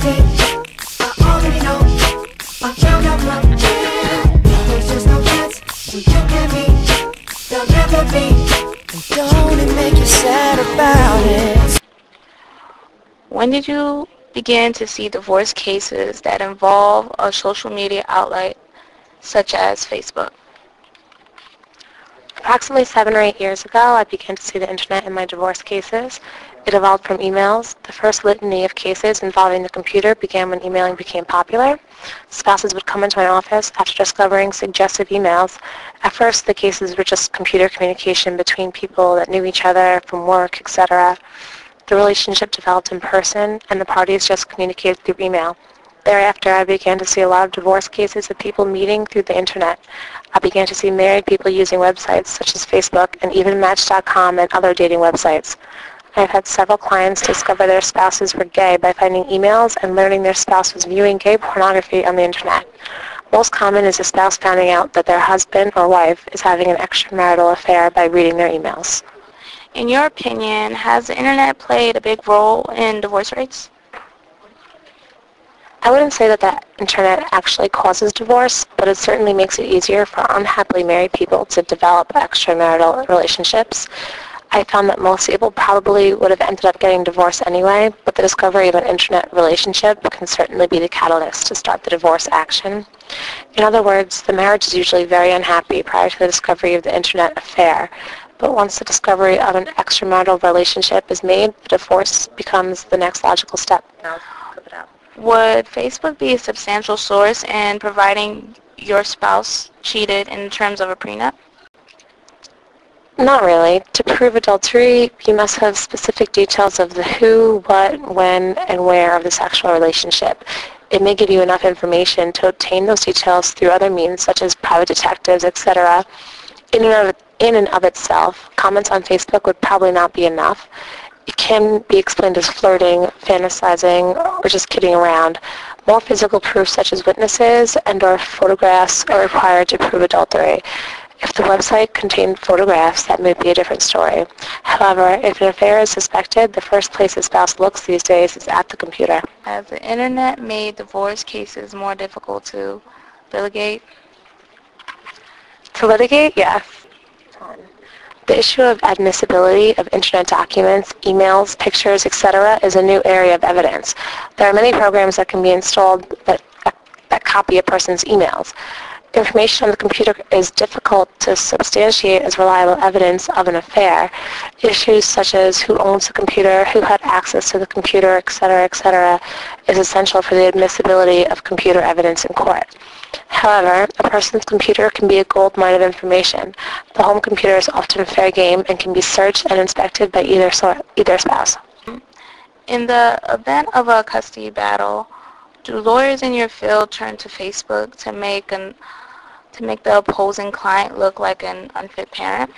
reality. I already know. I found out my yeah. There's just no chance. And you can be. There'll never be. And don't it make you sad about it? When did you begin to see divorce cases that involve a social media outlet such as Facebook? Approximately 7 or 8 years ago, I began to see the internet in my divorce cases. It evolved from emails. The first litany of cases involving the computer began when emailing became popular. Spouses would come into my office after discovering suggestive emails. At first, the cases were just computer communication between people that knew each other from work, etc. The relationship developed in person, and the parties just communicated through email. Thereafter, I began to see a lot of divorce cases of people meeting through the internet. I began to see married people using websites such as Facebook and even Match.com and other dating websites. I've had several clients discover their spouses were gay by finding emails and learning their spouse was viewing gay pornography on the internet. Most common is a spouse finding out that their husband or wife is having an extramarital affair by reading their emails. In your opinion, has the internet played a big role in divorce rates? I wouldn't say that the internet actually causes divorce, but it certainly makes it easier for unhappily married people to develop extramarital relationships. I found that most people probably would have ended up getting divorced anyway, but the discovery of an internet relationship can certainly be the catalyst to start the divorce action. In other words, the marriage is usually very unhappy prior to the discovery of the internet affair. But once the discovery of an extramarital relationship is made, the divorce becomes the next logical step. Would Facebook be a substantial source in providing your spouse cheated in terms of a prenup? Not really. To prove adultery, you must have specific details of the who, what, when, and where of the sexual relationship. It may give you enough information to obtain those details through other means, such as private detectives, etc. In and of itself, comments on Facebook would probably not be enough. It can be explained as flirting, fantasizing, or just kidding around. More physical proof, such as witnesses and/or photographs, are required to prove adultery. If the website contained photographs, that may be a different story. However, if an affair is suspected, the first place a spouse looks these days is at the computer. Has the internet made divorce cases more difficult to litigate? To litigate, yes. The issue of admissibility of internet documents, emails, pictures, etc. is a new area of evidence. There are many programs that can be installed that copy a person's emails. Information on the computer is difficult to substantiate as reliable evidence of an affair. Issues such as who owns the computer, who had access to the computer, etc., is essential for the admissibility of computer evidence in court. However, a person's computer can be a gold mine of information. The home computer is often fair game and can be searched and inspected by either spouse. In the event of a custody battle, do lawyers in your field turn to Facebook to make the opposing client look like an unfit parent?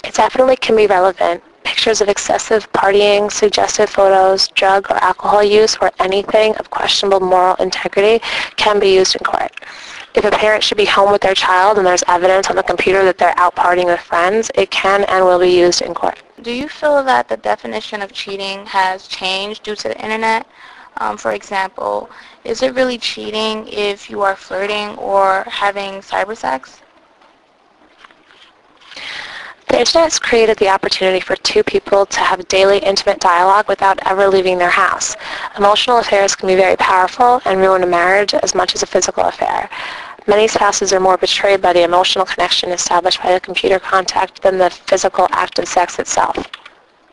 It definitely can be relevant. Pictures of excessive partying, suggestive photos, drug or alcohol use, or anything of questionable moral integrity can be used in court. If a parent should be home with their child and there's evidence on the computer that they're out partying with friends, it can and will be used in court. Do you feel that the definition of cheating has changed due to the internet? For example, is it really cheating if you are flirting or having cyber sex? The internet has created the opportunity for two people to have daily intimate dialogue without ever leaving their house. Emotional affairs can be very powerful and ruin a marriage as much as a physical affair. Many spouses are more betrayed by the emotional connection established by the computer contact than the physical act of sex itself.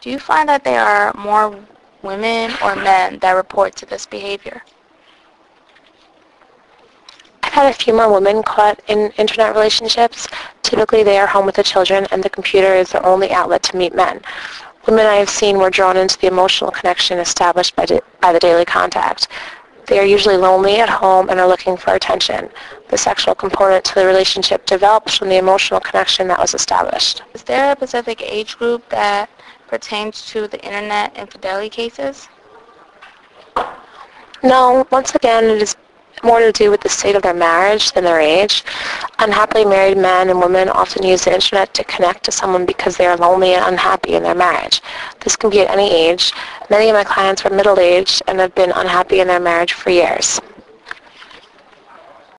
Do you find that there are more women or men that report to this behavior? I've had a few more women caught in internet relationships. Typically, they are home with the children, and the computer is their only outlet to meet men. Women I have seen were drawn into the emotional connection established by the daily contact. They are usually lonely at home and are looking for attention. The sexual component to the relationship develops from the emotional connection that was established. Is there a specific age group that pertains to the internet infidelity cases? No, once again, it is more to do with the state of their marriage than their age. Unhappily married men and women often use the internet to connect to someone because they are lonely and unhappy in their marriage. This can be at any age. Many of my clients are middle-aged and have been unhappy in their marriage for years.